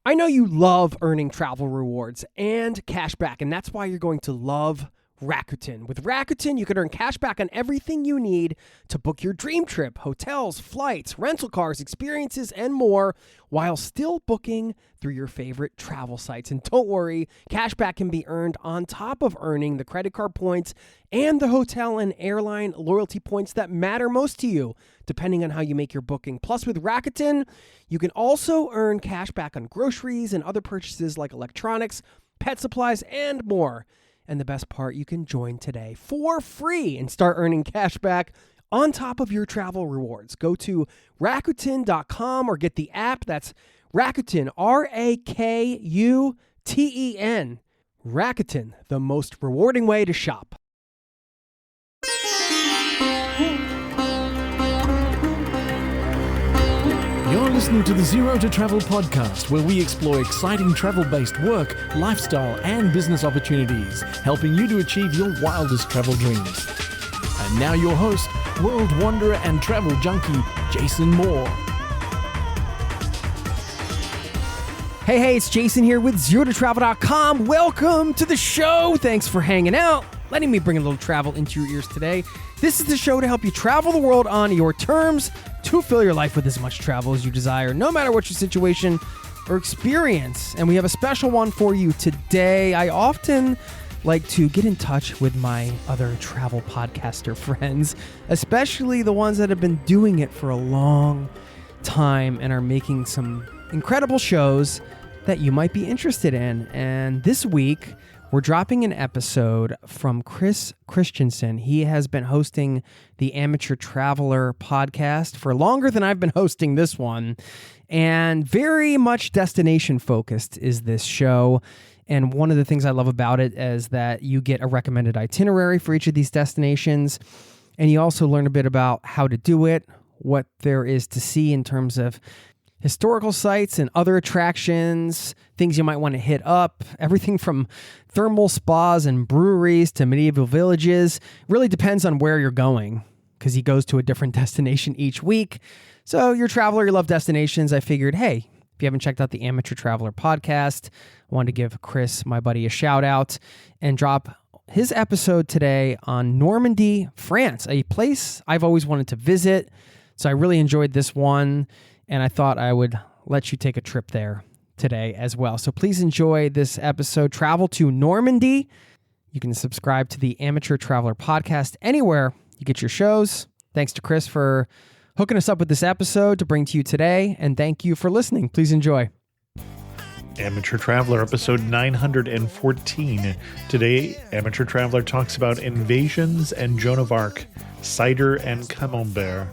I know you love earning travel rewards and cash back, and that's why you're going to love Rakuten. With Rakuten, you can earn cash back on everything you need to book your dream trip, hotels, flights, rental cars, experiences, and more, while still booking through your favorite travel sites. And don't worry, cash back can be earned on top of earning the credit card points and the hotel and airline loyalty points that matter most to you, depending on how you make your booking. Plus, with Rakuten, you can also earn cash back on groceries and other purchases like electronics, pet supplies, and more. And the best part, you can join today for free and start earning cash back on top of your travel rewards. Go to Rakuten.com or get the app. That's Rakuten, Rakuten. Rakuten, the most rewarding way to shop. You're listening to the Zero to Travel podcast, where we explore exciting travel-based work, lifestyle, and business opportunities, helping you to achieve your wildest travel dreams. And now your host, world wanderer and travel junkie, Jason Moore. Hey, it's Jason here with ZeroToTravel.com. Welcome to the show. Thanks for hanging out, letting me bring a little travel into your ears today. This is the show to help you travel the world on your terms, to fill your life with as much travel as you desire, no matter what your situation or experience. And we have a special one for you today. I often like to get in touch with my other travel podcaster friends, especially the ones that have been doing it for a long time and are making some incredible shows that you might be interested in. And this week, we're dropping an episode from Chris Christensen. He has been hosting the Amateur Traveler podcast for longer than I've been hosting this one, and very much destination focused is this show. And one of the things I love about it is that you get a recommended itinerary for each of these destinations, and you also learn a bit about how to do it, what there is to see in terms of historical sites and other attractions, things you might want to hit up, everything from thermal spas and breweries to medieval villages. Really depends on where you're going, because he goes to a different destination each week. So you're a traveler, you love destinations. I figured, hey, if you haven't checked out the Amateur Traveler podcast, I wanted to give Chris, my buddy, a shout out and drop his episode today on Normandy, France, a place I've always wanted to visit. So I really enjoyed this one, and I thought I would let you take a trip there today as well. So please enjoy this episode. Travel to Normandy. You can subscribe to the Amateur Traveler podcast anywhere you get your shows. Thanks to Chris for hooking us up with this episode to bring to you today, and thank you for listening. Please enjoy. Amateur Traveler, episode 914. Today, Amateur Traveler talks about invasions and Joan of Arc, cider and camembert,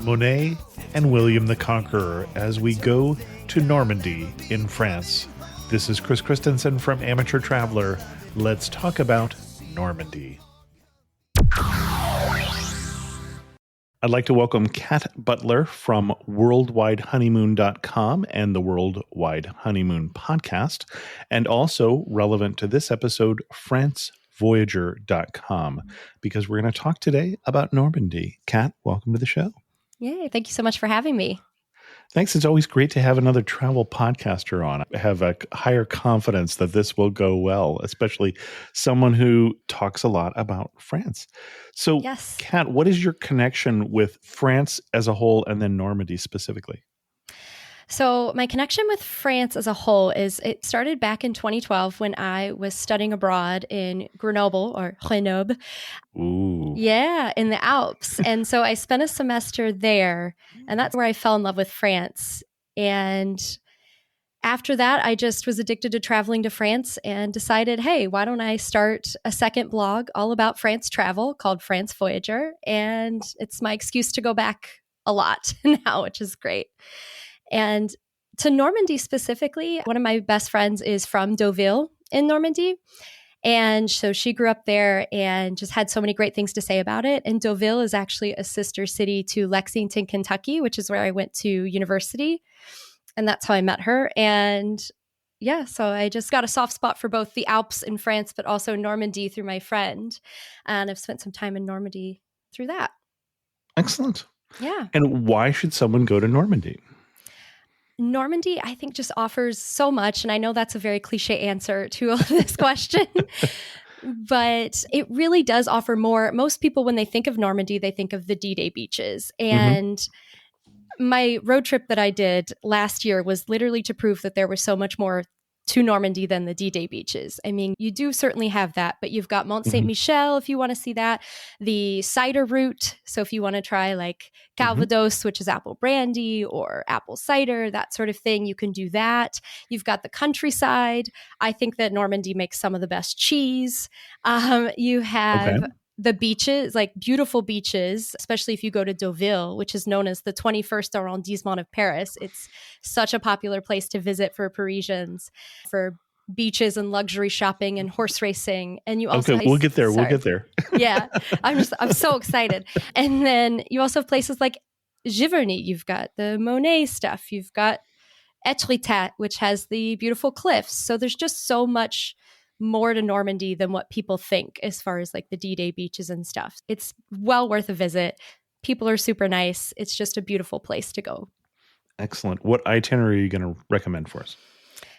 Monet and William the Conqueror as we go to Normandy in France. This is Chris Christensen from Amateur Traveler. Let's talk about Normandy. I'd like to welcome Kat Butler from worldwidehoneymoon.com and the Worldwide Honeymoon podcast, and also relevant to this episode, Voyager.com, because we're going to talk today about Normandy. Kat, welcome to the show. Yay, thank you so much for having me. Thanks. It's always great to have another travel podcaster on. I have a higher confidence that this will go well, especially someone who talks a lot about France. So, Yes. Kat, what is your connection with France as a whole and then Normandy specifically? So my connection with France as a whole is it started back in 2012 when I was studying abroad in Grenoble. Ooh. Yeah, in the Alps. And so I spent a semester there, and that's where I fell in love with France. And after that, I just was addicted to traveling to France and decided, hey, why don't I start a second blog all about France travel called France Voyager? And it's my excuse to go back a lot now, which is great. And to Normandy specifically, one of my best friends is from Deauville in Normandy. And so she grew up there and just had so many great things to say about it. And Deauville is actually a sister city to Lexington, Kentucky, which is where I went to university. And that's how I met her. And yeah, so I just got a soft spot for both the Alps in France, but also Normandy through my friend. And I've spent some time in Normandy through that. Excellent. Yeah. And why should someone go to Normandy? Normandy, I think, just offers so much. And I know that's a very cliche answer to this question, but it really does offer more. Most people, when they think of Normandy, they think of the D-Day beaches. And my road trip that I did last year was literally to prove that there was so much more to Normandy than the D-Day beaches. I mean, you do certainly have that, but you've got Mont Saint Michel if you want to see that, the cider route. So if you want to try like Calvados, which is apple brandy, or apple cider, that sort of thing, you can do that. You've got the countryside. I think that Normandy makes some of the best cheese. You have the beaches, like beautiful beaches, especially if you go to Deauville, which is known as the 21st arrondissement of Paris. It's such a popular place to visit for Parisians, for beaches and luxury shopping and horse racing. And you also we'll get there. We'll get there. Yeah, I'm so excited. And then you also have places like Giverny. You've got the Monet stuff. You've got Etretat, which has the beautiful cliffs. So there's just so much more to Normandy than what people think as far as like the D-Day beaches and stuff. It's well worth a visit. People are super nice. It's just a beautiful place to go. Excellent. What itinerary are you going to recommend for us?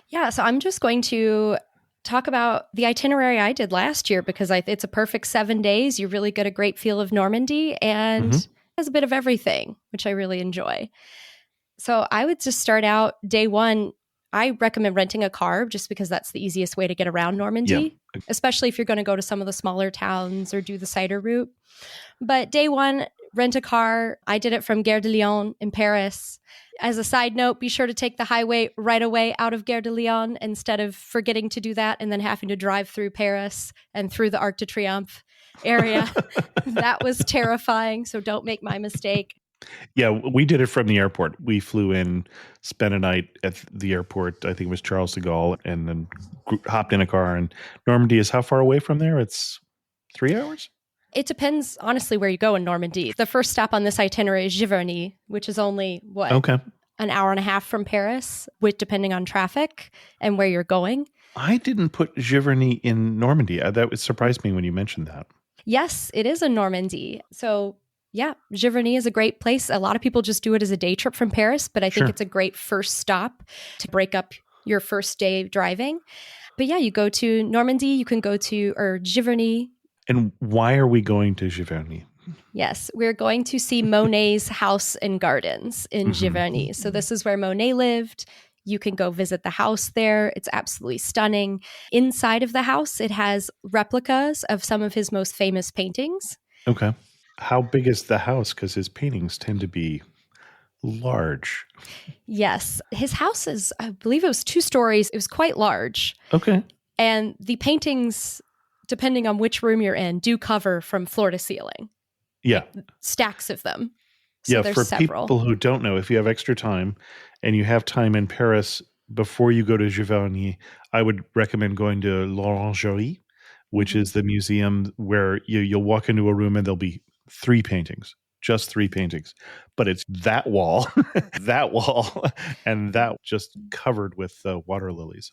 Yeah, so I'm just going to talk about the itinerary I did last year because it's a perfect 7 days. You really get a great feel of Normandy and has a bit of everything, which I really enjoy. So I would just start out day one. I recommend renting a car just because that's the easiest way to get around Normandy, especially if you're going to go to some of the smaller towns or do the cider route. But day one, rent a car. I did it from Gare de Lyon in Paris. As a side note, be sure to take the highway right away out of Gare de Lyon instead of forgetting to do that and then having to drive through Paris and through the Arc de Triomphe area. That was terrifying, so don't make my mistake. Yeah, we did it from the airport. We flew in, spent a night at the airport. I think it was Charles de Gaulle, and then hopped in a car. And Normandy is how far away from there? It's 3 hours? It depends, honestly, where you go in Normandy. The first stop on this itinerary is Giverny, which is only, an hour and a half from Paris, depending on traffic and where you're going. I didn't put Giverny in Normandy. That surprised me when you mentioned that. Yes, it is in Normandy. So yeah, Giverny is a great place. A lot of people just do it as a day trip from Paris, but I think it's a great first stop to break up your first day driving. But yeah, you go to Normandy, you can go to Giverny. And why are we going to Giverny? Yes, we're going to see Monet's house and gardens in Giverny. So this is where Monet lived. You can go visit the house there. It's absolutely stunning. Inside of the house, it has replicas of some of his most famous paintings. Okay. How big is the house? Because his paintings tend to be large. Yes. His house is, I believe it was 2 stories. It was quite large. Okay. And the paintings, depending on which room you're in, do cover from floor to ceiling. Yeah. Like stacks of them. So there's for several. People who don't know, if you have extra time and you have time in Paris before you go to Giverny, I would recommend going to l'Orangerie, which is the museum where you'll walk into a room and there'll be 3 paintings, just 3 paintings. But it's that wall, that wall, and that just covered with water lilies.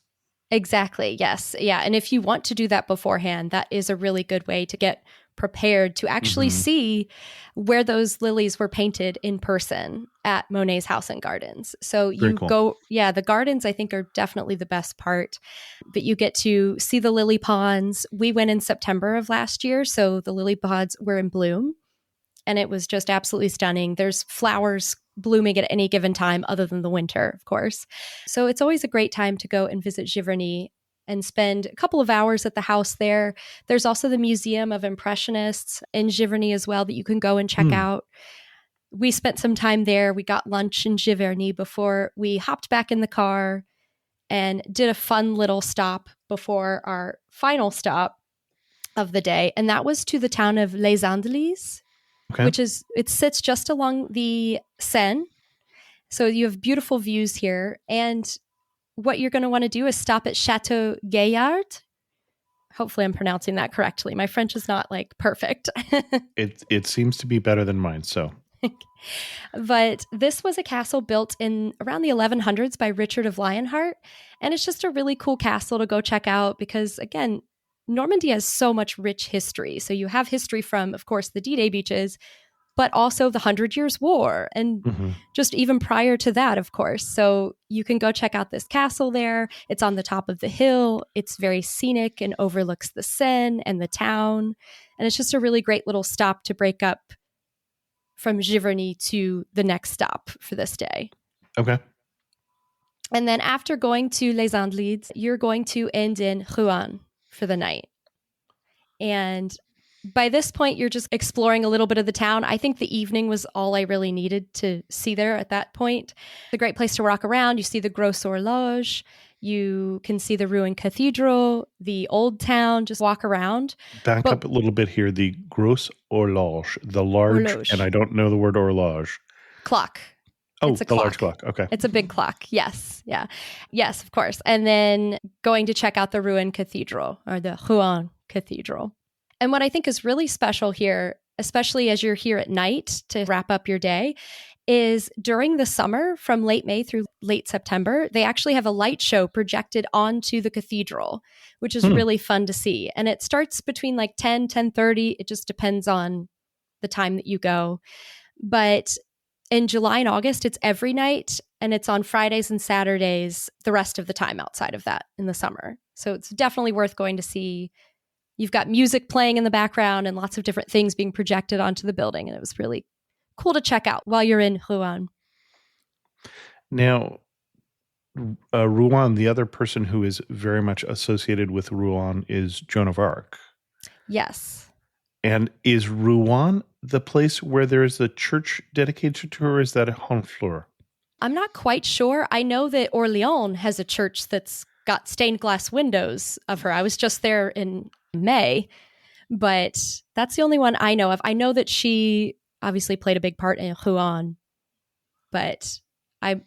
Exactly. Yes. Yeah. And if you want to do that beforehand, that is a really good way to get prepared to actually see where those lilies were painted in person at Monet's house and gardens. So you go, the gardens I think are definitely the best part, but you get to see the lily ponds. We went in September of last year, so the lily pods were in bloom and it was just absolutely stunning. There's flowers blooming at any given time other than the winter, of course. So it's always a great time to go and visit Giverny and spend a couple of hours at the house there. There's also the Museum of Impressionists in Giverny as well that you can go and check out. We spent some time there. We got lunch in Giverny before we hopped back in the car and did a fun little stop before our final stop of the day. And that was to the town of Les Andelys, it sits just along the Seine. So you have beautiful views here. And what you're going to want to do is stop at Chateau Gaillard. Hopefully I'm pronouncing that correctly. My French is not like perfect. It seems to be better than mine, so. But this was a castle built in around the 1100s by Richard of Lionheart. And it's just a really cool castle to go check out because, again, Normandy has so much rich history. So you have history from, of course, the D-Day beaches, but also the 100 Years' War and just even prior to that, of course. So you can go check out this castle there. It's on the top of the hill. It's very scenic and overlooks the Seine and the town. And it's just a really great little stop to break up from Giverny to the next stop for this day. Okay. And then after going to Les Invalides, you're going to end in Rouen for the night. And by this point, you're just exploring a little bit of the town. I think the evening was all I really needed to see there at that point. It's a great place to walk around. You see the Grosse Horloge. You can see the Rouen Cathedral, the old town, just walk around. Back up a little bit here. The Grosse Horloge, the large, and I don't know the word horloge. Clock. Oh, it's a the clock. large clock. Okay. It's a big clock. Yes. Yeah. Yes, of course. And then going to check out the Rouen Cathedral or the Rouen Cathedral. And what I think is really special here, especially as you're here at night to wrap up your day, is during the summer from late May through late September, they actually have a light show projected onto the cathedral, which is really fun to see. And it starts between like 10:30. It just depends on the time that you go. But in July and August, it's every night, and it's on Fridays and Saturdays the rest of the time outside of that in the summer. So it's definitely worth going to see. You've got music playing in the background and lots of different things being projected onto the building, and it was really cool to check out while you're in Rouen. Now, Rouen, the other person who is very much associated with Rouen is Joan of Arc. Yes. And is Rouen the place where there is a church dedicated to her, or is that Honfleur? I'm not quite sure. I know that Orléans has a church that's got stained glass windows of her. I was just there in May, but that's the only one I know of. I know that she obviously played a big part in Rouen, but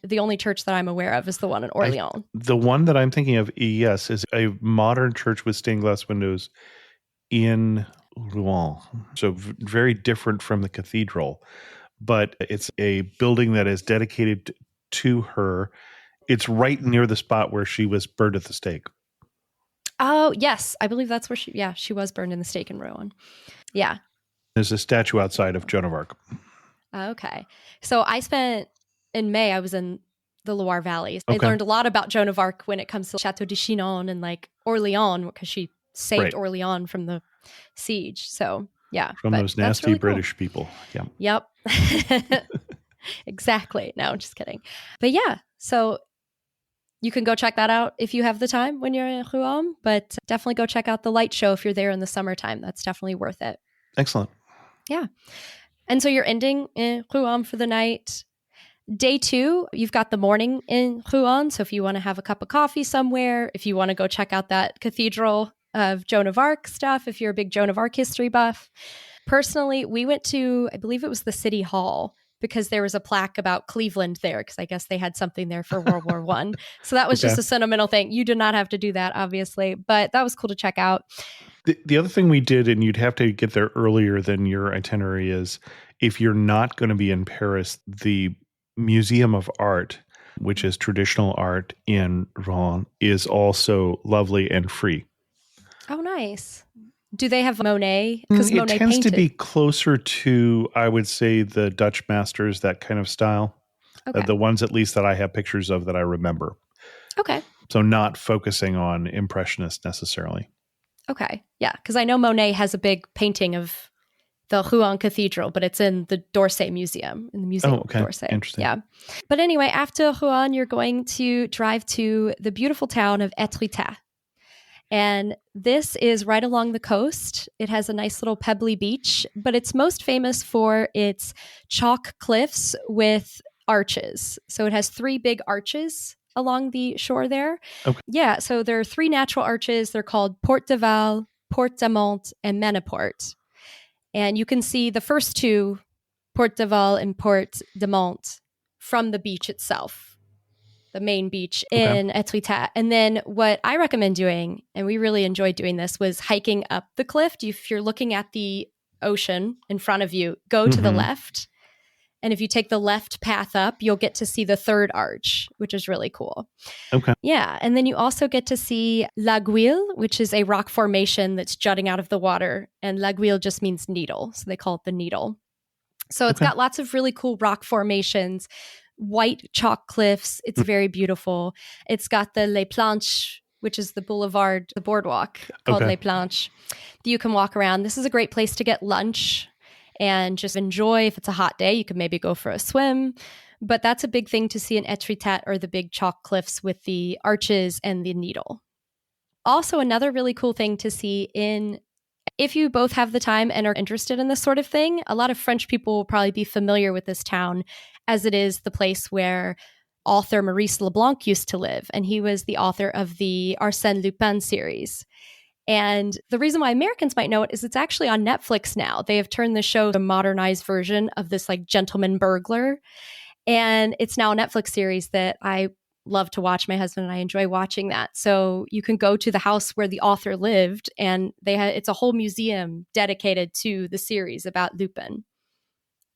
the only church that I'm aware of is the one in Orléans. The one that I'm thinking of, yes, is a modern church with stained glass windows in Rouen. So very different from the cathedral, but it's a building that is dedicated to her. It's right near the spot where she was burned at the stake. Oh, yes. I believe that's where she was burned in the stake in Rouen. Yeah. There's a statue outside of Joan of Arc. Okay. So in May, I was in the Loire Valley. I learned a lot about Joan of Arc when it comes to Chateau de Chinon and like Orléans, because she saved Orléans from the siege. So yeah. From those nasty really British people. Yeah. Yep. Exactly. No, I'm just kidding. But yeah, so you can go check that out if you have the time when you're in Rouen, but definitely go check out the light show if you're there in the summertime. That's definitely worth it. Excellent. Yeah. And so you're ending in Rouen for the night. Day 2, you've got the morning in Rouen. So if you want to have a cup of coffee somewhere, if you want to go check out that cathedral of Joan of Arc stuff, if you're a big Joan of Arc history buff. Personally, we went to, I believe it was the City Hall, because there was a plaque about Cleveland there, because I guess they had something there for World War I. So that was just a sentimental thing. You did not have to do that, obviously, but that was cool to check out. The other thing we did, and you'd have to get there earlier than your itinerary, is if you're not going to be in Paris, the Museum of Art, which is traditional art in Rouen, is also lovely and free. Oh, nice. Do they have Monet? Because Monet tends painted. To be closer to, I would say, the Dutch masters, that kind of style. Okay. The ones, at least, that I have pictures of that I remember. Okay. So not focusing on Impressionists necessarily. Okay. Yeah, because I know Monet has a big painting of the Rouen Cathedral, but it's in the d'Orsay Museum, in the Museum of d'Orsay. Interesting. Yeah. But anyway, after Rouen, you're going to drive to the beautiful town of Etretat. And this is right along the coast. It has a nice little pebbly beach, but it's most famous for its chalk cliffs with arches. So it has 3 big arches along the shore there. Okay. Yeah, so there are 3 natural arches. They're called Porte de Val, Porte de Mont, and Meneport. And you can see the first 2, Porte de Val and Porte de Mont, from the beach itself. The main beach in Etretat. And then what I recommend doing, and we really enjoyed doing this, was hiking up the cliff. If you're looking at the ocean in front of you, go to the left. And if you take the left path up, you'll get to see the 3rd arch, which is really cool. Okay. Yeah. And then you also get to see L'Aiguille, which is a rock formation that's jutting out of the water. And L'Aiguille just means needle. So they call it the needle. So it's got lots of really cool rock formations, white chalk cliffs. It's very beautiful. It's got the Les Planches, which is the boulevard, the boardwalk called Les Planches, that you can walk around. This is a great place to get lunch and just enjoy. If it's a hot day, you could maybe go for a swim. But that's a big thing to see in Etretat, or the big chalk cliffs with the arches and the needle. Also, another really cool thing to see if you both have the time and are interested in this sort of thing, a lot of French people will probably be familiar with this town, as it is the place where author Maurice Leblanc used to live. And he was the author of the Arsène Lupin series. And the reason why Americans might know it is it's actually on Netflix now. They have turned the show to a modernized version of this like gentleman burglar. And it's now a Netflix series that I love to watch. My husband and I enjoy watching that. So you can go to the house where the author lived, and it's a whole museum dedicated to the series about Lupin.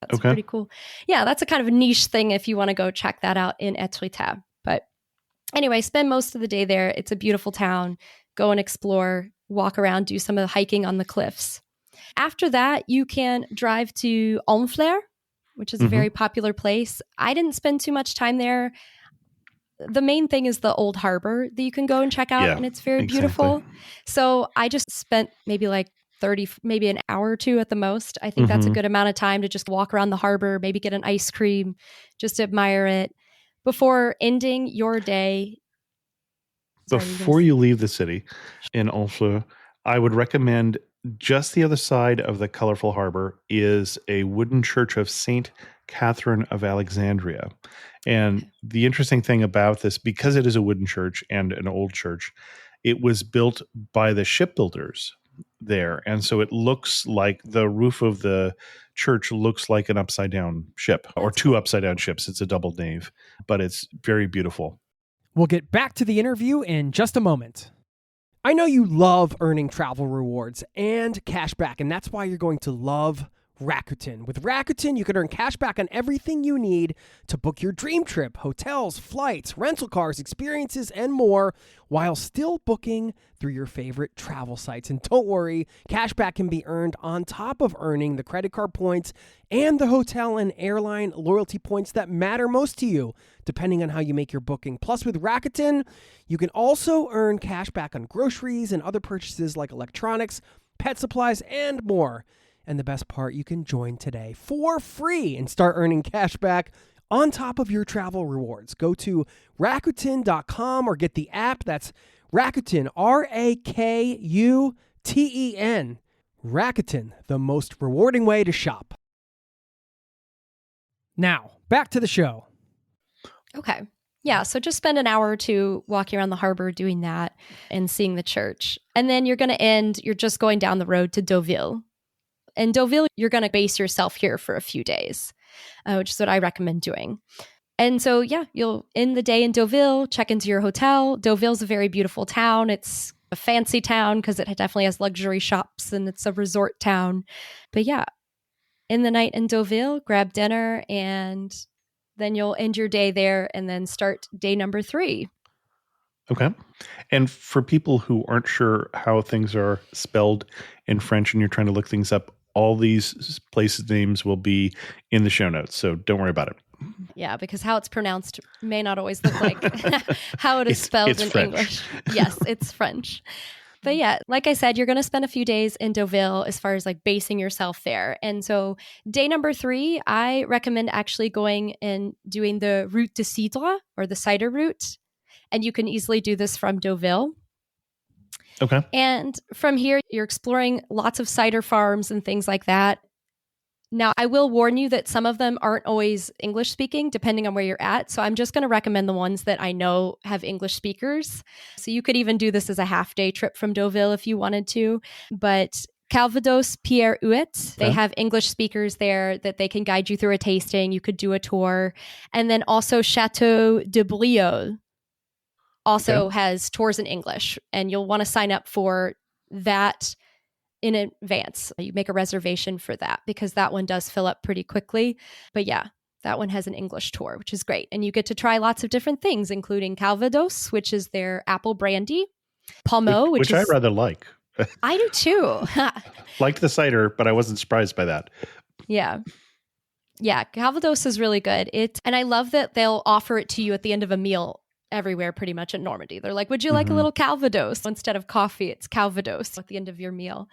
That's pretty cool. Yeah, that's a kind of a niche thing if you want to go check that out in Etretat. But anyway, spend most of the day there. It's a beautiful town. Go and explore, walk around, do some of the hiking on the cliffs. After that, you can drive to Honfleur, which is a very popular place. I didn't spend too much time there. The main thing is the old harbor that you can go and check out, and it's very beautiful. So I just spent maybe like maybe an hour or two at the most. I think that's a good amount of time to just walk around the harbor, maybe get an ice cream, just admire it before ending your day. Before you leave the city in Honfleur, I would recommend just the other side of the colorful harbor is a wooden church of Saint Catherine of Alexandria. And the interesting thing about this, because it is a wooden church and an old church, it was built by the shipbuilders there. And so it looks like the roof of the church looks like an upside down ship, or two upside down ships. It's a double nave, but it's very beautiful. We'll get back to the interview in just a moment. I know you love earning travel rewards and cash back, and that's why you're going to love Rakuten. With Rakuten, you can earn cash back on everything you need to book your dream trip, hotels, flights, rental cars, experiences, and more, while still booking through your favorite travel sites. And don't worry, cash back can be earned on top of earning the credit card points and the hotel and airline loyalty points that matter most to you, depending on how you make your booking. Plus, with Rakuten, you can also earn cash back on groceries and other purchases like electronics, pet supplies, and more. And the best part, you can join today for free and start earning cash back on top of your travel rewards. Go to Rakuten.com or get the app. That's Rakuten, Rakuten. Rakuten, the most rewarding way to shop. Now, back to the show. Okay. Yeah, so just spend an hour or two walking around the harbor doing that and seeing the church. And then you're just going down the road to Deauville. In Deauville, you're going to base yourself here for a few days, which is what I recommend doing. And so, yeah, you'll end the day in Deauville, check into your hotel. Deauville's a very beautiful town. It's a fancy town because it definitely has luxury shops and it's a resort town. But yeah, end the night in Deauville, grab dinner, and then you'll end your day there and then start day number 3. Okay. And for people who aren't sure how things are spelled in French and you're trying to look things up, all these places' names will be in the show notes, so don't worry about it. Yeah, because how it's pronounced may not always look like how it is spelled in French. English. Yes, it's French. But yeah, like I said, you're going to spend a few days in Deauville as far as like basing yourself there. And so day number 3, I recommend actually going and doing the route de cidre, or the cider route. And you can easily do this from Deauville. Okay. And from here, you're exploring lots of cider farms and things like that. Now, I will warn you that some of them aren't always English speaking, depending on where you're at. So I'm just going to recommend the ones that I know have English speakers. So you could even do this as a half-day trip from Deauville if you wanted to. But Calvados Pierre Huet, they have English speakers there that they can guide you through a tasting. You could do a tour. And then also Chateau de Briolle also has tours in English, and you'll want to sign up for that in advance. You make a reservation for that because that one does fill up pretty quickly. But yeah, that one has an English tour, which is great. And you get to try lots of different things, including Calvados, which is their apple brandy, Pommeau, which I rather like. I do too. Liked the cider, but I wasn't surprised by that. Yeah. Yeah, Calvados is really good. And I love that they'll offer it to you at the end of a meal everywhere pretty much at Normandy. They're like, would you like a little Calvados? Instead of coffee, it's Calvados at the end of your meal.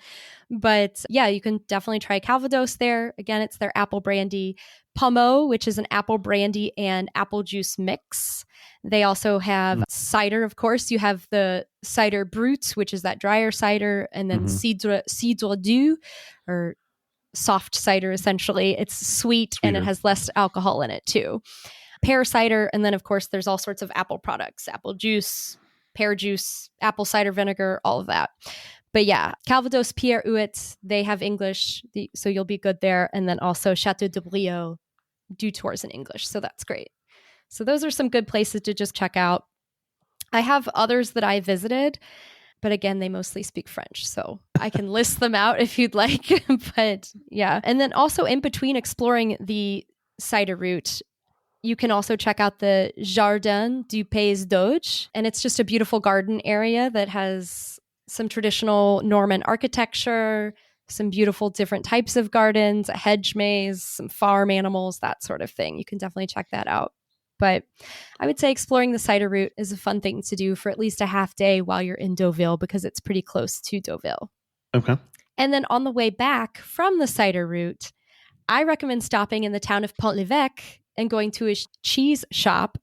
But yeah, you can definitely try Calvados there. Again, it's their apple brandy. Pommeau, which is an apple brandy and apple juice mix. They also have cider, of course. You have the cider brut, which is that drier cider, and then cidre doux, or soft cider, essentially. It's sweet and it has less alcohol in it too. Pear cider, and then of course there's all sorts of apple products, apple juice, pear juice, apple cider vinegar, all of that. But yeah, Calvados, Pierre Huet, they have English, so you'll be good there. And then also Chateau de Brio do tours in English, so that's great. So those are some good places to just check out. I have others that I visited, but again, they mostly speak French, so I can list them out if you'd like. But yeah, and then also in between exploring the cider route, you can also check out the Jardin du Pays d'Auge, and it's just a beautiful garden area that has some traditional Norman architecture, some beautiful different types of gardens, a hedge maze, some farm animals, that sort of thing. You can definitely check that out. But I would say exploring the cider route is a fun thing to do for at least a half day while you're in Deauville, because it's pretty close to Deauville. Okay. And then on the way back from the cider route, I recommend stopping in the town of Pont-l'Évêque and going to a cheese shop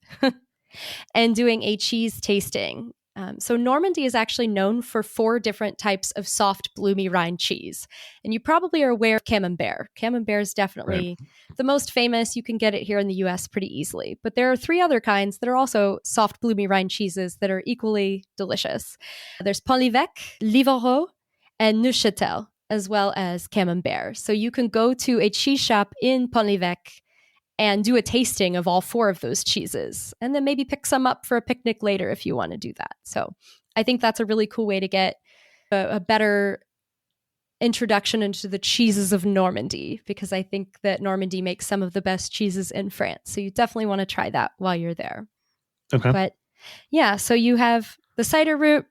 and doing a cheese tasting. So Normandy is actually known for 4 different types of soft, bloomy rind cheese. And you probably are aware of Camembert. Camembert is definitely the most famous. You can get it here in the US pretty easily. But there are 3 other kinds that are also soft, bloomy rind cheeses that are equally delicious. There's Pont-l'Évêque, Livarot, and Neuchâtel, as well as Camembert. So you can go to a cheese shop in Pont-l'Évêque and do a tasting of all 4 of those cheeses, and then maybe pick some up for a picnic later if you want to do that. So I think that's a really cool way to get a better introduction into the cheeses of Normandy, because I think that Normandy makes some of the best cheeses in France. So you definitely want to try that while you're there. Okay. But yeah, so you have the cider route,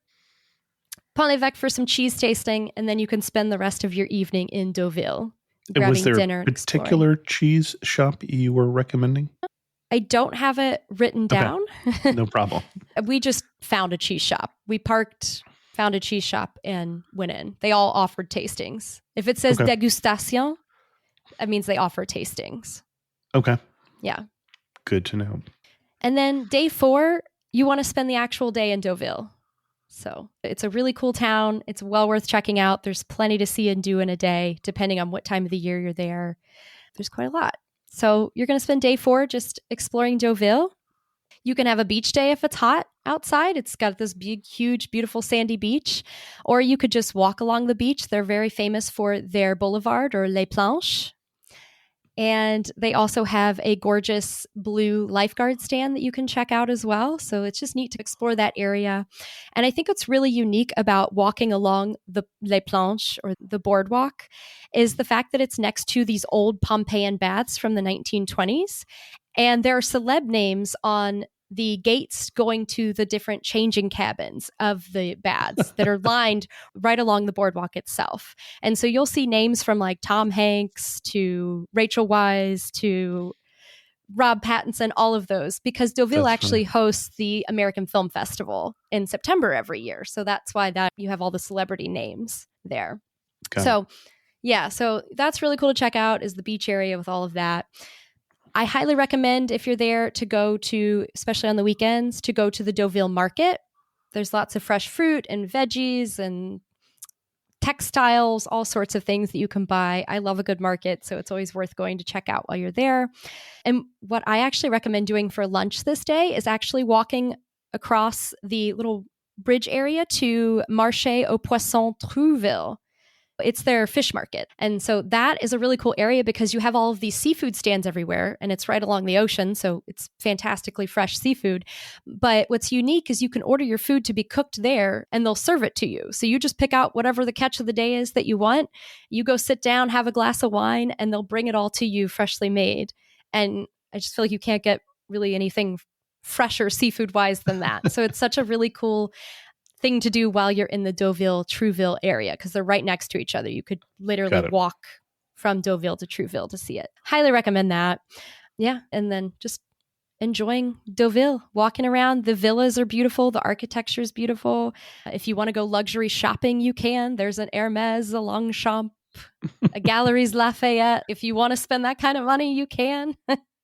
Pont-l'Évêque for some cheese tasting, and then you can spend the rest of your evening in Deauville. And was there dinner, a particular cheese shop you were recommending? I don't have it written down. Okay. No problem. We just found a cheese shop. We parked, found a cheese shop, and went in. They all offered tastings. If it says degustation, that means they offer tastings. Okay. Yeah. Good to know. And then day 4, you want to spend the actual day in Deauville. So it's a really cool town. It's well worth checking out. There's plenty to see and do in a day, depending on what time of the year you're there. There's quite a lot. So you're going to spend day 4 just exploring Deauville. You can have a beach day if it's hot outside. It's got this big, huge, beautiful sandy beach. Or you could just walk along the beach. They're very famous for their boulevard, or Les Planches. And they also have a gorgeous blue lifeguard stand that you can check out as well. So it's just neat to explore that area. And I think what's really unique about walking along the Les Planches, or the boardwalk, is the fact that it's next to these old Pompeian baths from the 1920s. And there are celeb names on the gates going to the different changing cabins of the baths that are lined right along the boardwalk itself. And so you'll see names from like Tom Hanks to Rachel Weisz to Rob Pattinson, all of those, because Deauville actually hosts the American Film Festival in September every year. So that's why that you have all the celebrity names there. So yeah, so that's really cool to check out, is the beach area with all of that. I highly recommend, if you're there, to go to, especially on the weekends, to go to the Deauville market. There's lots of fresh fruit and veggies and textiles, all sorts of things that you can buy. I love a good market, so it's always worth going to check out while you're there. And what I actually recommend doing for lunch this day is actually walking across the little bridge area to Marché aux Poissons Trouville. It's their fish market. And so that is a really cool area because you have all of these seafood stands everywhere, and it's right along the ocean. So it's fantastically fresh seafood. But what's unique is you can order your food to be cooked there and they'll serve it to you. So you just pick out whatever the catch of the day is that you want. You go sit down, have a glass of wine, and they'll bring it all to you freshly made. And I just feel like you can't get really anything fresher seafood wise than that. So it's such a really cool thing to do while you're in the Deauville, Trouville area, because they're right next to each other. You could literally walk from Deauville to Trouville to see it. Highly recommend that. Yeah. And then just enjoying Deauville, walking around. The villas are beautiful. The architecture is beautiful. If you want to go luxury shopping, you can. There's an Hermès, a Longchamp, a Galeries Lafayette. If you want to spend that kind of money, you can.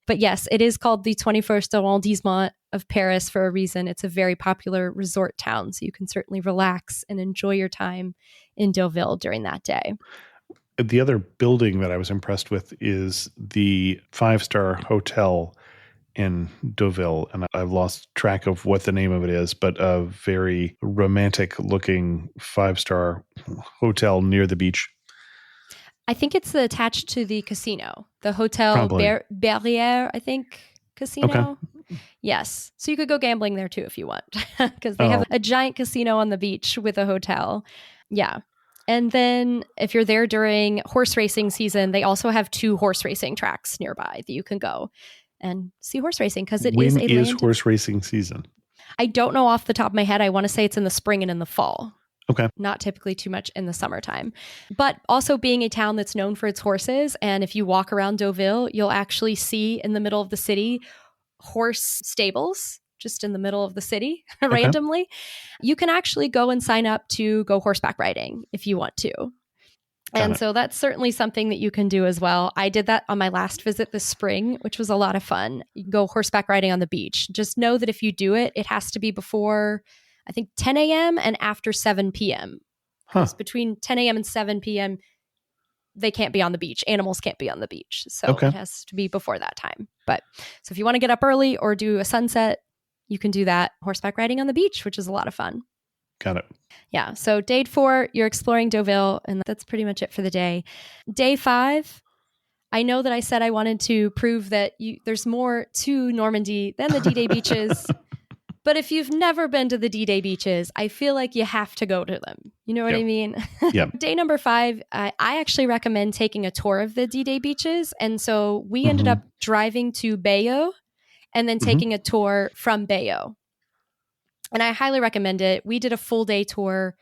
But yes, it is called the 21st arrondissement of Paris for a reason. It's a very popular resort town, so you can certainly relax and enjoy your time in Deauville during that day. The other building that I was impressed with is the 5-star hotel in Deauville, and I've lost track of what the name of it is, but a very romantic looking 5-star hotel near the beach. I think it's attached to the casino, the Hotel Barrière, I think, casino. Okay. Yes. So you could go gambling there too if you want, because they have a giant casino on the beach with a hotel. Yeah. And then if you're there during horse racing season, they also have 2 horse racing tracks nearby that you can go and see horse racing, because it is a When is horse racing season? I don't know off the top of my head. I want to say it's in the spring and in the fall. Okay. Not typically too much in the summertime. But also being a town that's known for its horses, and if you walk around Deauville, you'll actually see in the middle of the city horse stables, just in the middle of the city randomly. You can actually go and sign up to go horseback riding if you want to. And so that's certainly something that you can do as well. I did that on my last visit this spring, which was a lot of fun. You can go horseback riding on the beach. Just know that if you do it, it has to be before, I think, 10 a.m. and after 7 p.m. Because between 10 a.m. and 7 p.m., they can't be on the beach. Animals can't be on the beach. So it has to be before that time. But so if you want to get up early or do a sunset, you can do that horseback riding on the beach, which is a lot of fun. Got it. Yeah. So day 4, you're exploring Deauville, and that's pretty much it for the day. Day 5, I know that I said I wanted to prove that there's more to Normandy than the D-Day beaches. But if you've never been to the D-Day beaches, I feel like you have to go to them. You know what I mean? Yep. Day number 5, I actually recommend taking a tour of the D-Day beaches. And so we ended up driving to Bayeux and then taking a tour from Bayeux. And I highly recommend it. We did a full day tour.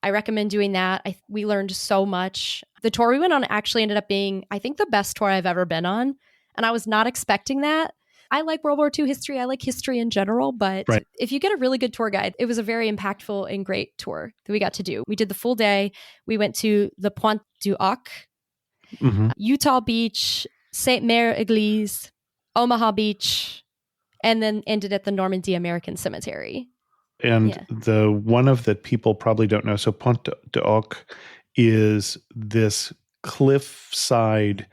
I recommend doing that. We learned so much. The tour we went on actually ended up being, I think, the best tour I've ever been on. And I was not expecting that. I like World War II history. I like history in general. But if you get a really good tour guide, it was a very impactful and great tour that we got to do. We did the full day. We went to the Pointe du Hoc, Utah Beach, Sainte Mère Église, Omaha Beach, and then ended at the Normandy American Cemetery. And the one of that people probably don't know, so Pointe du Hoc is this cliffside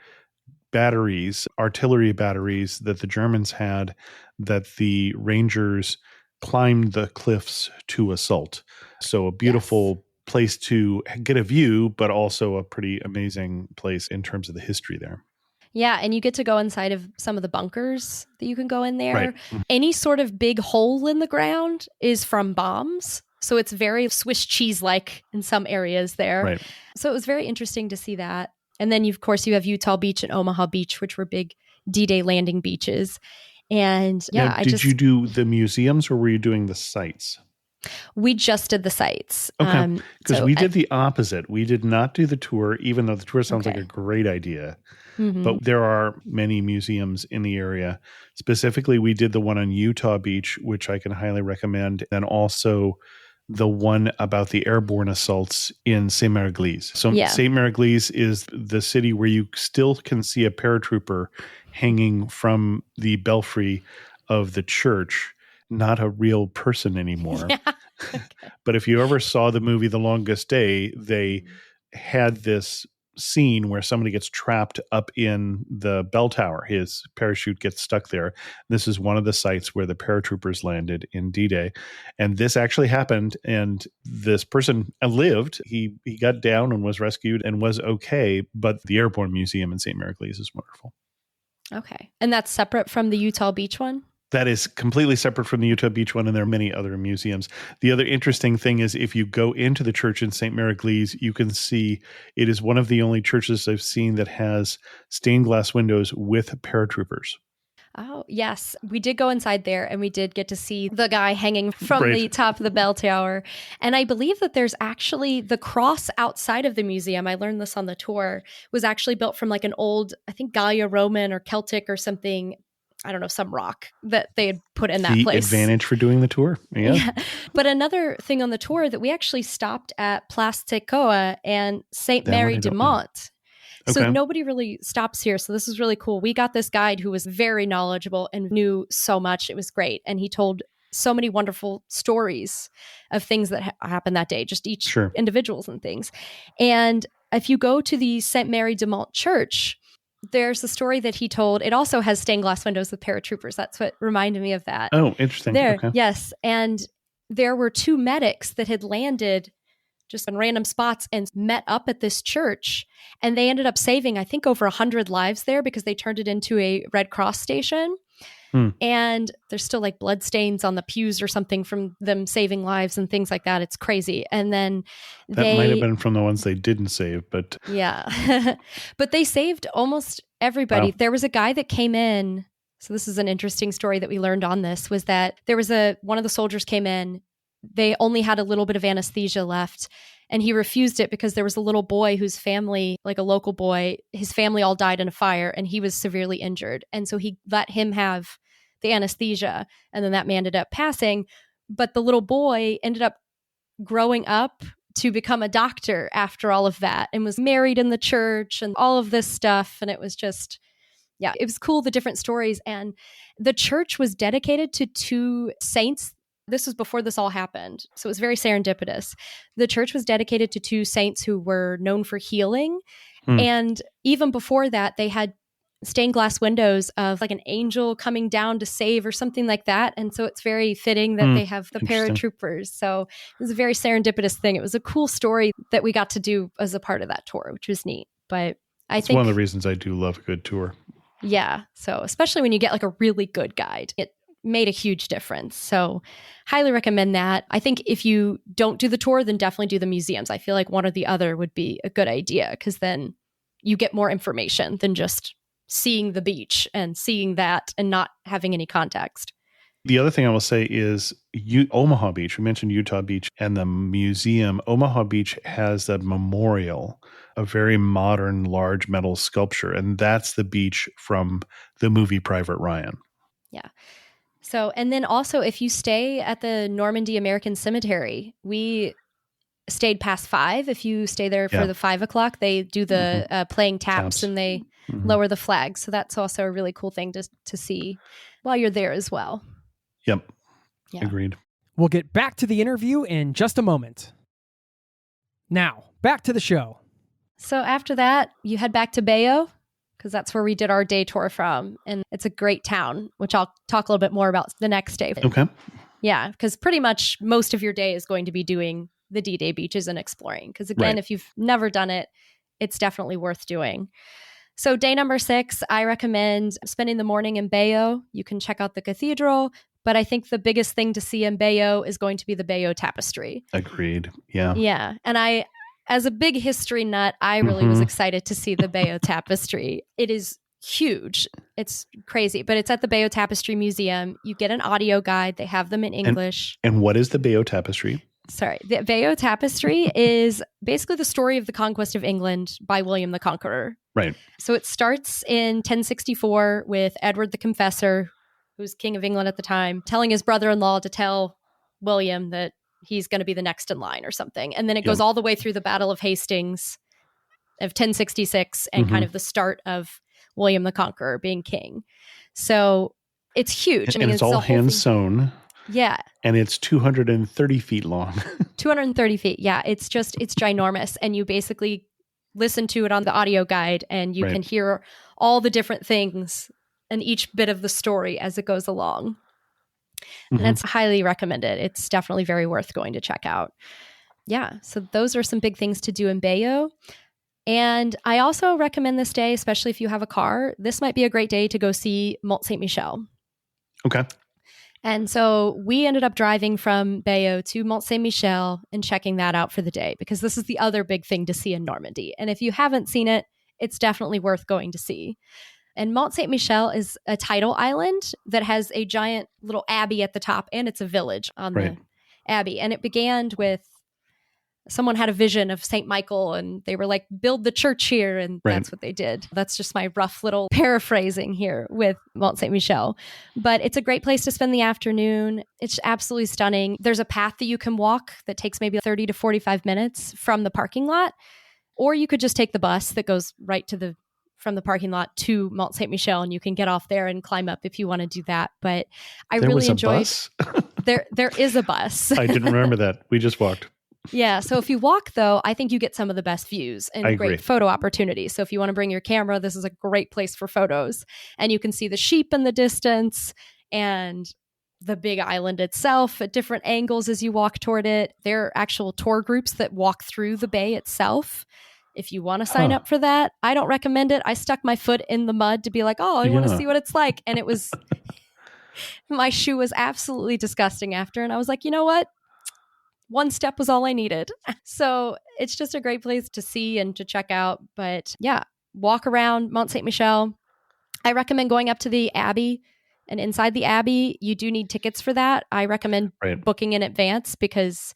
batteries, artillery batteries that the Germans had that the Rangers climbed the cliffs to assault. So a beautiful place to get a view, but also a pretty amazing place in terms of the history there. Yeah, and you get to go inside of some of the bunkers that you can go in there. Right. Any sort of big hole in the ground is from bombs. So it's very Swiss cheese-like in some areas there. Right. So it was very interesting to see that. And then, of course, you have Utah Beach and Omaha Beach, which were big D-Day landing beaches. And now, did you do the museums or were you doing the sites? We just did the sites. Okay. Because we did the opposite. We did not do the tour, even though the tour sounds like a great idea. But there are many museums in the area. Specifically, we did the one on Utah Beach, which I can highly recommend. And also the one about the airborne assaults in Saint Mère Église. So Saint Mère Église is the city where you still can see a paratrooper hanging from the belfry of the church. Not a real person anymore. But if you ever saw the movie The Longest Day, they had this scene where somebody gets trapped up in the bell tower. His parachute gets stuck there. This is one of the sites where the paratroopers landed in D-Day. And this actually happened. And this person lived. He got down and was rescued and was okay. But the Airborne Museum in St. Mary Église is wonderful. Okay. And that's separate from the Utah Beach one? That is completely separate from the Utah Beach one, and there are many other museums. The other interesting thing is if you go into the church in St. Mary Église, you can see it is one of the only churches I've seen that has stained glass windows with paratroopers. Oh, yes. We did go inside there and we did get to see the guy hanging from Right. the top of the bell tower. And I believe that there's actually the cross outside of the museum. I learned this on the tour, was actually built from like an old, I think Gallo-Roman or Celtic or something. I don't know, some rock that they had put in that The place. advantage for doing the tour. Yeah. But another thing on the tour that we actually stopped at Place Tecoa and Saint That one Mary I de don't know. Mont. So Okay. nobody really stops here. So this was really cool. We got this guide who was very knowledgeable and knew so much. It was great. And he told so many wonderful stories of things that happened that day, just each Sure. individuals and things. And if you go to the Saint Mary de Mont church, there's a story that he told. It also has stained glass windows with paratroopers. That's what reminded me of that. Oh, interesting. There, Okay. yes. And there were 2 medics that had landed just in random spots and met up at this church. And they ended up saving, I think, over 100 lives there because they turned it into a Red Cross station. And there's still like blood stains on the pews or something from them saving lives and things like that. It's crazy. And then That might have been from the ones they didn't save, but yeah. But they saved almost everybody. Wow. There was a guy that came in. So this is an interesting story that we learned on this, was that there was one of the soldiers came in. They only had a little bit of anesthesia left, and he refused it because there was a little boy whose family, like a local boy, his family all died in a fire and he was severely injured. And so he let him have the anesthesia, and then that man ended up passing. But the little boy ended up growing up to become a doctor after all of that and was married in the church and all of this stuff. And it was just, yeah, it was cool, the different stories. And the church was dedicated to 2 saints. This was before this all happened. So it was very serendipitous. The church was dedicated to 2 saints who were known for healing. And even before that, they had stained glass windows of like an angel coming down to save or something like that. And so it's very fitting that they have the Interesting. paratroopers. So it was a very serendipitous thing. It was a cool story that we got to do as a part of that tour, which was neat. But I it's think one of the reasons I do love a good tour. yeah. So especially when you get like a really good guide, it made a huge difference. So highly recommend that. I think if you don't do the tour, then definitely do the museums. I feel like one or the other would be a good idea because then you get more information than just seeing the beach and seeing that and not having any context. The other thing I will say is Omaha Beach. We mentioned Utah Beach and the museum. Omaha Beach has a memorial, a very modern, large metal sculpture. And that's the beach from the movie Private Ryan. Yeah. So, and then also if you stay at the Normandy American Cemetery, we stayed past 5. If you stay there for the 5 o'clock, they do the playing taps and they lower the flag. So that's also a really cool thing to see while you're there as well. Yep. Yeah. Agreed. We'll get back to the interview in just a moment. Now, back to the show. So after that, you head back to Bayo because that's where we did our day tour from. And it's a great town, which I'll talk a little bit more about the next day. Okay. Yeah, because pretty much most of your day is going to be doing the D-Day beaches and exploring. Because again, Right. if you've never done it, it's definitely worth doing. So day number 6, I recommend spending the morning in Bayo. You can check out the cathedral, but I think the biggest thing to see in Bayo is going to be the Bayo Tapestry. Agreed. Yeah. Yeah, and I, as a big history nut, I really was excited to see the Bayo Tapestry. It is huge. It's crazy, but it's at the Bayo Tapestry Museum. You get an audio guide. They have them in English. And what is the Bayo Tapestry? Sorry. The Bayo Tapestry is basically the story of the conquest of England by William the Conqueror. Right. So it starts in 1064 with Edward the Confessor, who's king of England at the time, telling his brother-in-law to tell William that he's going to be the next in line or something. And then it goes all the way through the Battle of Hastings of 1066 and kind of the start of William the Conqueror being king. So it's huge. And it's all hand sewn. Yeah. And it's 230 feet long. 230 feet. Yeah. It's ginormous. And you basically listen to it on the audio guide and you can hear all the different things and each bit of the story as it goes along. And that's highly recommended. It's definitely very worth going to check out. Yeah. So those are some big things to do in Bayo. And I also recommend this day, especially if you have a car, this might be a great day to go see Mont Saint Michel. Okay. And so we ended up driving from Bayo to Mont Saint Michel and checking that out for the day because this is the other big thing to see in Normandy. And if you haven't seen it, it's definitely worth going to see. And Mont Saint Michel is a tidal island that has a giant little abbey at the top, and it's a village on Right. the abbey. And it began with someone had a vision of St. Michael and they were like, build the church here. And Right. that's what they did. That's just my rough little paraphrasing here with Mont Saint Michel. But it's a great place to spend the afternoon. It's absolutely stunning. There's a path that you can walk that takes maybe 30 to 45 minutes from the parking lot. Or you could just take the bus that goes right to from the parking lot to Mont Saint Michel, and you can get off there and climb up if you want to do that. But I There really was a enjoyed bus? there is a bus. I didn't remember that. We just walked. Yeah. So if you walk, though, I think you get some of the best views I and agree. great photo opportunities. So if you want to bring your camera, this is a great place for photos. And you can see the sheep in the distance and the big island itself at different angles as you walk toward it. There are actual tour groups that walk through the bay itself. If you want to sign up for that, I don't recommend it. I stuck my foot in the mud to be like, oh, I want to see what it's like. And it was, my shoe was absolutely disgusting after. And I was like, you know what? One step was all I needed. So it's just a great place to see and to check out. But yeah, walk around Mont Saint Michel. I recommend going up to the Abbey. And inside the Abbey, you do need tickets for that. I recommend booking in advance because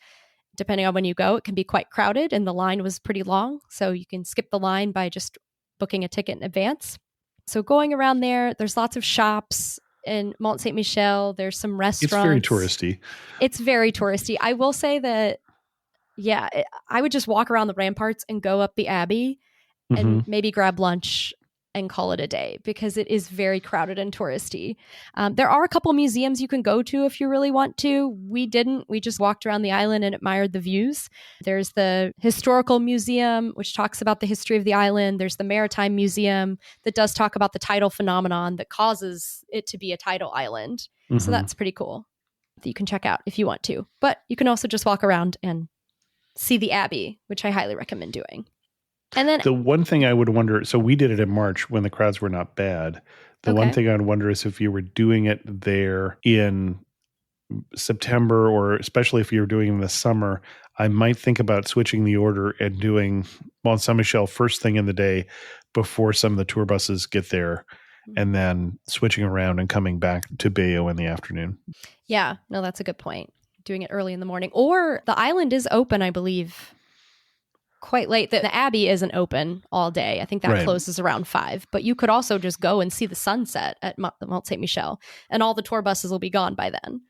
depending on when you go, it can be quite crowded and the line was pretty long. So you can skip the line by just booking a ticket in advance. So going around there, there's lots of shops. In Mont Saint Michel, there's some restaurants. It's very touristy. It's very touristy. I will say that, yeah, I would just walk around the ramparts and go up the Abbey and maybe grab lunch and call it a day because it is very crowded and touristy. There are a couple museums you can go to if you really want to. We didn't. We just walked around the island and admired the views. There's the Historical Museum, which talks about the history of the island. There's the Maritime Museum that does talk about the tidal phenomenon that causes it to be a tidal island. So that's pretty cool that you can check out if you want to. But you can also just walk around and see the Abbey, which I highly recommend doing. And then the one thing I would wonder, so we did it in March when the crowds were not bad. The one thing I'd wonder is if you were doing it there in September, or especially if you were doing it in the summer, I might think about switching the order and doing Mont Saint Michel first thing in the day before some of the tour buses get there, and then switching around and coming back to Bayo in the afternoon. Yeah, no, that's a good point. Doing it early in the morning. Or the island is open, I believe, quite late. The Abbey isn't open all day. I think that closes around 5. But you could also just go and see the sunset at Mont Saint Michel, and all the tour buses will be gone by then.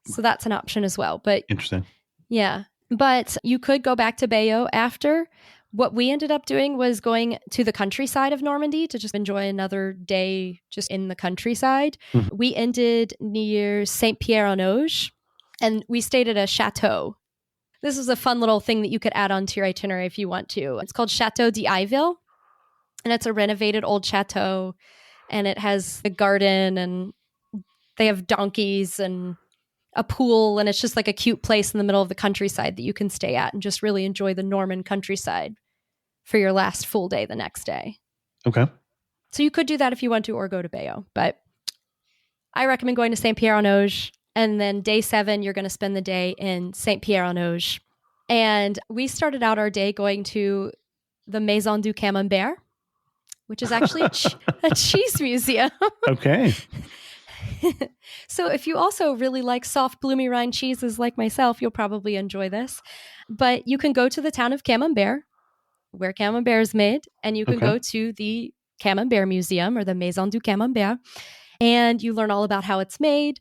So that's an option as well. But interesting. Yeah. But you could go back to Bayo after. What we ended up doing was going to the countryside of Normandy to just enjoy another day just in the countryside. We ended near Saint-Pierre-en-Auge, and we stayed at a chateau. This is a fun little thing that you could add onto your itinerary if you want to. It's called Chateau d'Iville, and it's a renovated old chateau, and it has a garden, and they have donkeys and a pool, and it's just like a cute place in the middle of the countryside that you can stay at and just really enjoy the Norman countryside for your last full day the next day. Okay. So you could do that if you want to, or go to Bayo, but I recommend going to Saint-Pierre-en-Auge. And then day 7, you're going to spend the day in Saint-Pierre-en-Auge. And we started out our day going to the Maison du Camembert, which is actually a cheese museum. Okay. So if you also really like soft, bloomy rind cheeses like myself, you'll probably enjoy this. But you can go to the town of Camembert, where Camembert is made, and you can go to the Camembert Museum or the Maison du Camembert, and you learn all about how it's made,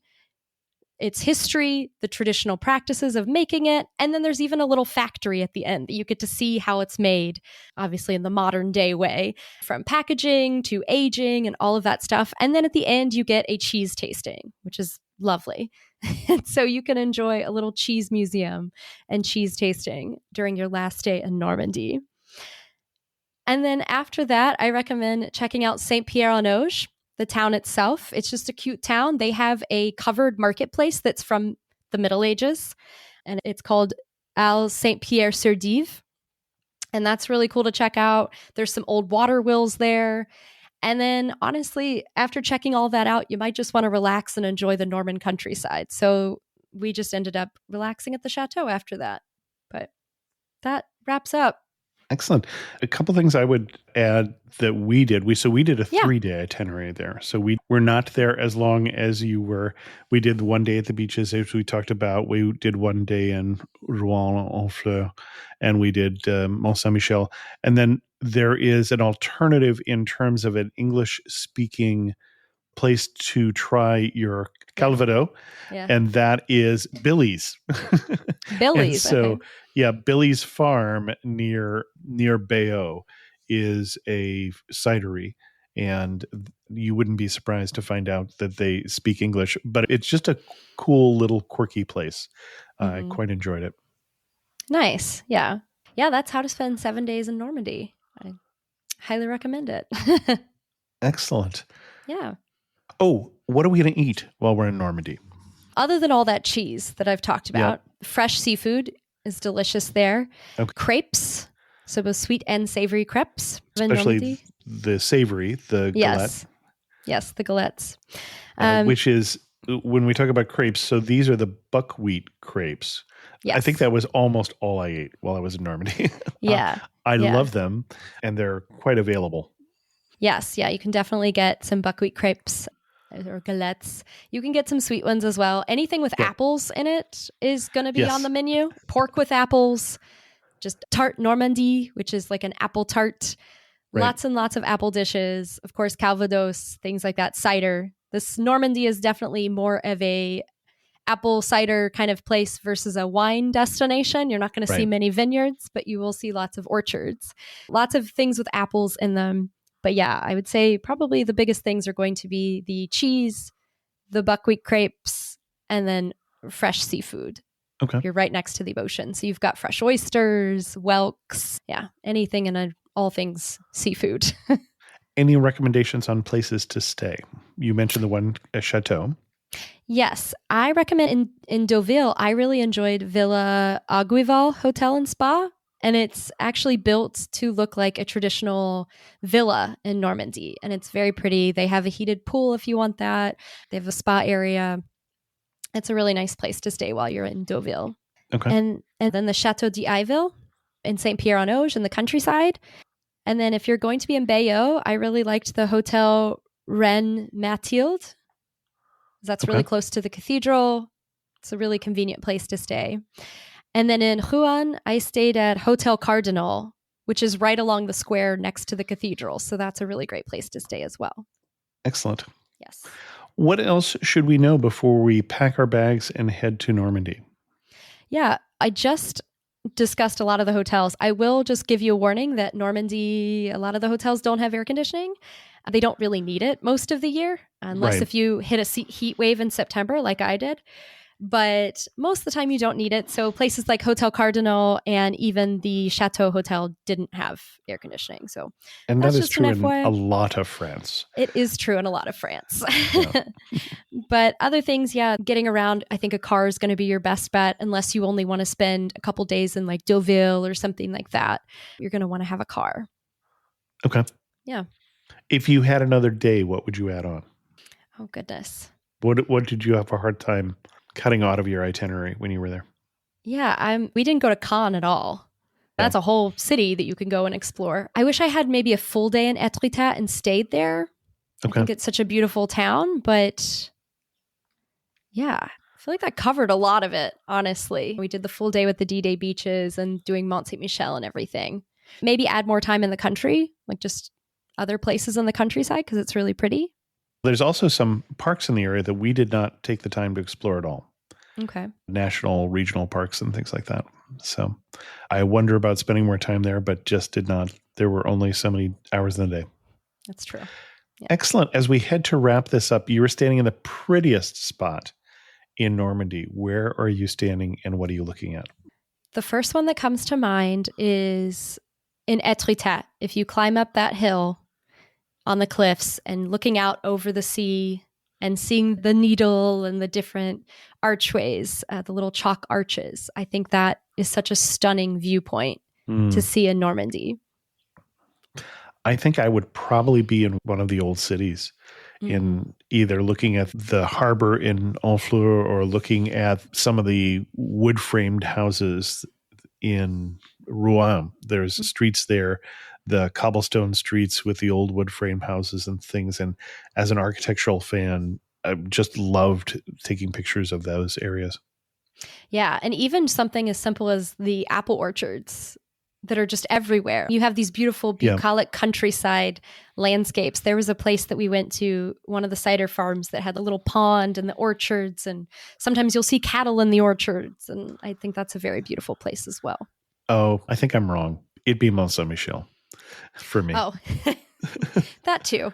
its history, the traditional practices of making it, and then there's even a little factory at the end that you get to see how it's made, obviously in the modern day way, from packaging to aging and all of that stuff. And then at the end, you get a cheese tasting, which is lovely. So you can enjoy a little cheese museum and cheese tasting during your last day in Normandy. And then after that, I recommend checking out Saint-Pierre-en-Auge. The town itself, it's just a cute town. They have a covered marketplace that's from the Middle Ages, and it's called Al Saint-Pierre-sur-Dive. And that's really cool to check out. There's some old water wheels there. And then honestly, after checking all that out, you might just want to relax and enjoy the Norman countryside. So we just ended up relaxing at the chateau after that. But that wraps up Excellent. A couple things I would add that we did. We did a Yeah. 3-day itinerary there. So we were not there as long as you were. We did one day at the beaches, as we talked about. We did one day in Rouen-en-Fleur, and we did Mont Saint Michel. And then there is an alternative in terms of an English-speaking place to try your Calvados, Yeah. and that is Billy's. Billy's. And so, Okay. yeah, Billy's Farm near Bayeux is a cidery, and you wouldn't be surprised to find out that they speak English. But it's just a cool little quirky place. I quite enjoyed it. Nice. Yeah. Yeah, that's how to spend 7 days in Normandy. I highly recommend it. Excellent. Yeah. Oh, what are we going to eat while we're in Normandy? Other than all that cheese that I've talked about, fresh seafood is delicious there. Okay. Crepes, so both sweet and savory crepes. in Especially Normandy. the savory, the galette. Yes, the galettes. Which is, when we talk about crepes, so these are the buckwheat crepes. Yes. I think that was almost all I ate while I was in Normandy. Yeah. I Yeah. love them, and they're quite available. Yes, yeah, you can definitely get some buckwheat crepes or galettes. You can get some sweet ones as well. Anything with apples in it is going to be on the menu. Pork with apples, just tarte Normandy, which is like an apple tart. Right. Lots and lots of apple dishes. Of course, Calvados, things like that. Cider. This Normandy is definitely more of a apple cider kind of place versus a wine destination. You're not going to see many vineyards, but you will see lots of orchards. Lots of things with apples in them. But yeah, I would say probably the biggest things are going to be the cheese, the buckwheat crepes, and then fresh seafood. Okay. You're right next to the ocean. So you've got fresh oysters, whelks, anything and all things seafood. Any recommendations on places to stay? You mentioned the one at Chateau. Yes, I recommend in Deauville, I really enjoyed Villa Aguival Hotel and Spa. And it's actually built to look like a traditional villa in Normandy. And it's very pretty. They have a heated pool if you want that. They have a spa area. It's a really nice place to stay while you're in Deauville. Okay. And then the Chateau d'Iville in Saint-Pierre-en-Auge in the countryside. And then if you're going to be in Bayeux, I really liked the Hotel Reine Mathilde. That's really close to the cathedral. It's a really convenient place to stay. And then in Rouen, I stayed at Hotel Cardinal, which is right along the square next to the cathedral. So that's a really great place to stay as well. Excellent. Yes. What else should we know before we pack our bags and head to Normandy? Yeah, I just discussed a lot of the hotels. I will just give you a warning that Normandy, a lot of the hotels don't have air conditioning. They don't really need it most of the year, unless if you hit a heat wave in September like I did. But most of the time you don't need it. So places like Hotel Cardinal and even the Chateau Hotel didn't have air conditioning. So and that is true in FYI. a lot of France. It is true in a lot of France. Yeah. But other things, getting around, I think a car is going to be your best bet unless you only want to spend a couple days in like Deauville or something like that. You're going to want to have a car. Okay. Yeah. If you had another day, what would you add on? Oh, goodness. What did you have a hard time cutting out of your itinerary when you were there? Yeah, we didn't go to Cannes at all. That's a whole city that you can go and explore. I wish I had maybe a full day in Etretat and stayed there. I think it's such a beautiful town, but I feel like that covered a lot of it, honestly. We did the full day with the D-Day beaches and doing Mont Saint Michel and everything. Maybe add more time in the country, like just other places in the countryside because it's really pretty. There's also some parks in the area that we did not take the time to explore at all. Okay. National, regional parks and things like that. So I wonder about spending more time there, but just did not. There were only so many hours in the day. That's true. Yeah. Excellent. As we head to wrap this up, you were standing in the prettiest spot in Normandy. Where are you standing and what are you looking at? The first one that comes to mind is in Etretat. If you climb up that hill on the cliffs and looking out over the sea and seeing the needle and the different archways, the little chalk arches, I think that is such a stunning viewpoint to see in Normandy. I think I would probably be in one of the old cities, in either looking at the harbor in Honfleur or looking at some of the wood-framed houses in Rouen. There's streets there, the cobblestone streets with the old wood frame houses and things. And as an architectural fan, I just loved taking pictures of those areas. Yeah. And even something as simple as the apple orchards that are just everywhere. You have these beautiful bucolic countryside landscapes. There was a place that we went to, one of the cider farms that had a little pond and the orchards. And sometimes you'll see cattle in the orchards. And I think that's a very beautiful place as well. Oh, I think I'm wrong. It'd be Mont Saint Michel for me. Oh, that too.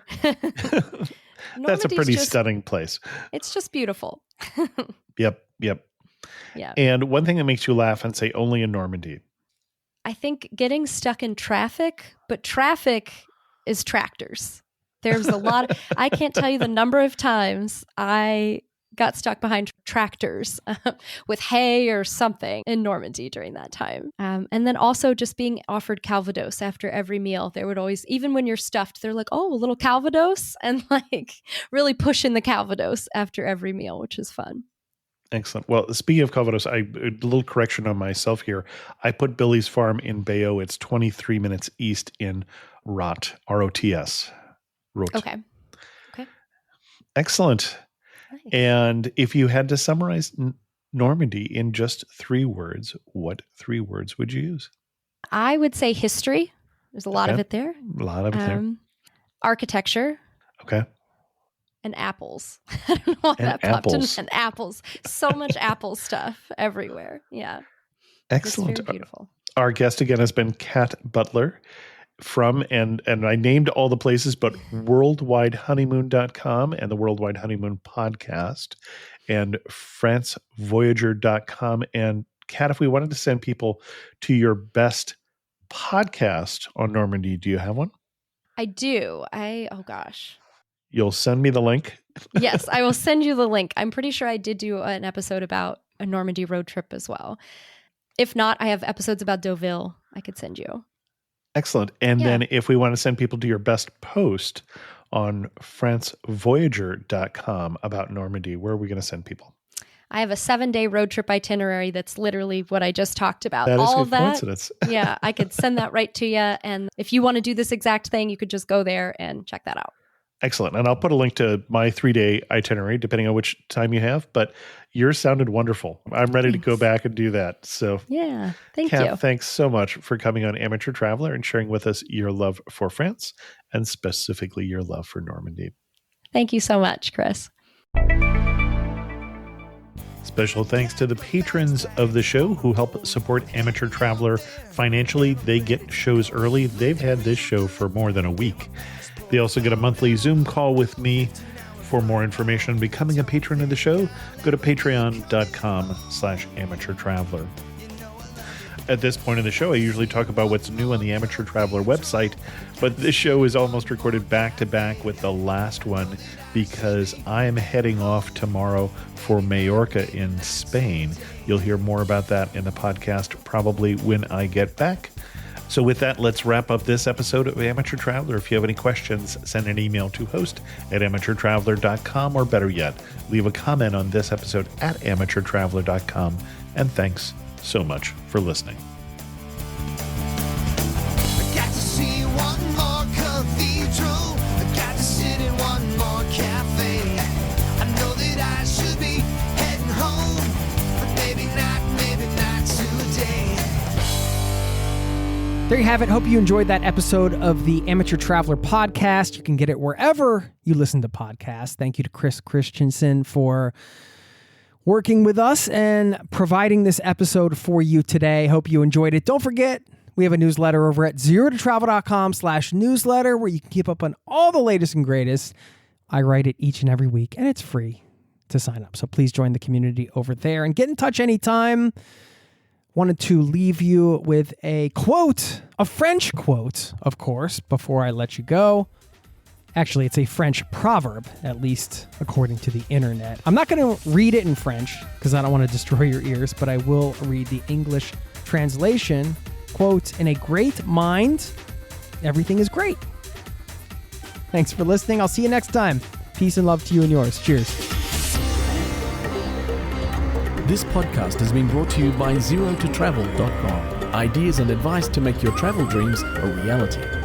That's a pretty stunning place. It's just beautiful. Yep. Yeah. And one thing that makes you laugh and say only in Normandy. I think getting stuck in traffic, but traffic is tractors. There's a lot. I can't tell you the number of times I got stuck behind tractors with hay or something in Normandy during that time. And then also just being offered Calvados after every meal. There would always, even when you're stuffed, they're like, oh, a little Calvados, and like really pushing the Calvados after every meal, which is fun. Excellent. Well, speaking of Calvados, a little correction on myself here. I put Billy's Farm in Bayeux. It's 23 minutes east in Rot, R-O-T-S. Rot. Okay. Excellent. Nice. And if you had to summarize Normandy in just 3 words, what 3 words would you use? I would say history. There's a lot of it there. A lot of it there. Architecture. Okay. And apples. I don't know why that popped in. And apples. So much apple stuff everywhere. Yeah. Excellent. It's very beautiful. Our guest again has been Kat Butler from, and I named all the places, but worldwidehoneymoon.com and the Worldwide Honeymoon podcast and francevoyager.com. And Kat, if we wanted to send people to your best podcast on Normandy, do you have one? I do. Oh gosh. You'll send me the link? Yes, I will send you the link. I'm pretty sure I did do an episode about a Normandy road trip as well. If not, I have episodes about Deauville I could send you. Excellent. And then if we want to send people to your best post on francevoyager.com about Normandy, where are we going to send people? I have a 7-day road trip itinerary that's literally what I just talked about. That is all a of that. Coincidence. Yeah, I could send that right to you. And if you want to do this exact thing, you could just go there and check that out. Excellent. And I'll put a link to my 3-day itinerary, depending on which time you have. But yours sounded wonderful. I'm ready to go back and do that. So yeah, thank Kat, you. Thanks so much for coming on Amateur Traveler and sharing with us your love for France and specifically your love for Normandy. Thank you so much, Chris. Special thanks to the patrons of the show who help support Amateur Traveler financially. They get shows early. They've had this show for more than a week. They also get a monthly Zoom call with me. For more information on becoming a patron of the show, go to patreon.com/amateurtraveler. At this point in the show, I usually talk about what's new on the Amateur Traveler website, but this show is almost recorded back to back with the last one because I am heading off tomorrow for Majorca in Spain. You'll hear more about that in the podcast probably when I get back. So with that, let's wrap up this episode of Amateur Traveler. If you have any questions, send an email to host@amateurtraveler.com, or better yet, leave a comment on this episode at amateurtraveler.com. And thanks so much for listening. I got to see one more cathedral. I got to sit in one more cafe. I know that I should be heading home, but maybe not today. There you have it. Hope you enjoyed that episode of the Amateur Traveler podcast. You can get it wherever you listen to podcasts. Thank you to Chris Christensen for working with us and providing this episode for you today. Hope you enjoyed it. Don't forget, we have a newsletter over at zerototravel.com/newsletter where you can keep up on all the latest and greatest. I write it each and every week, and it's free to sign up. So please join the community over there and get in touch anytime. Wanted to leave you with a quote, a French quote, of course, before I let you go. Actually, it's a French proverb, at least according to the internet. I'm not going to read it in French because I don't want to destroy your ears, but I will read the English translation. Quote, "In a great mind, everything is great." Thanks for listening. I'll see you next time. Peace and love to you and yours. Cheers. This podcast has been brought to you by zerototravel.com. ideas and advice to make your travel dreams a reality.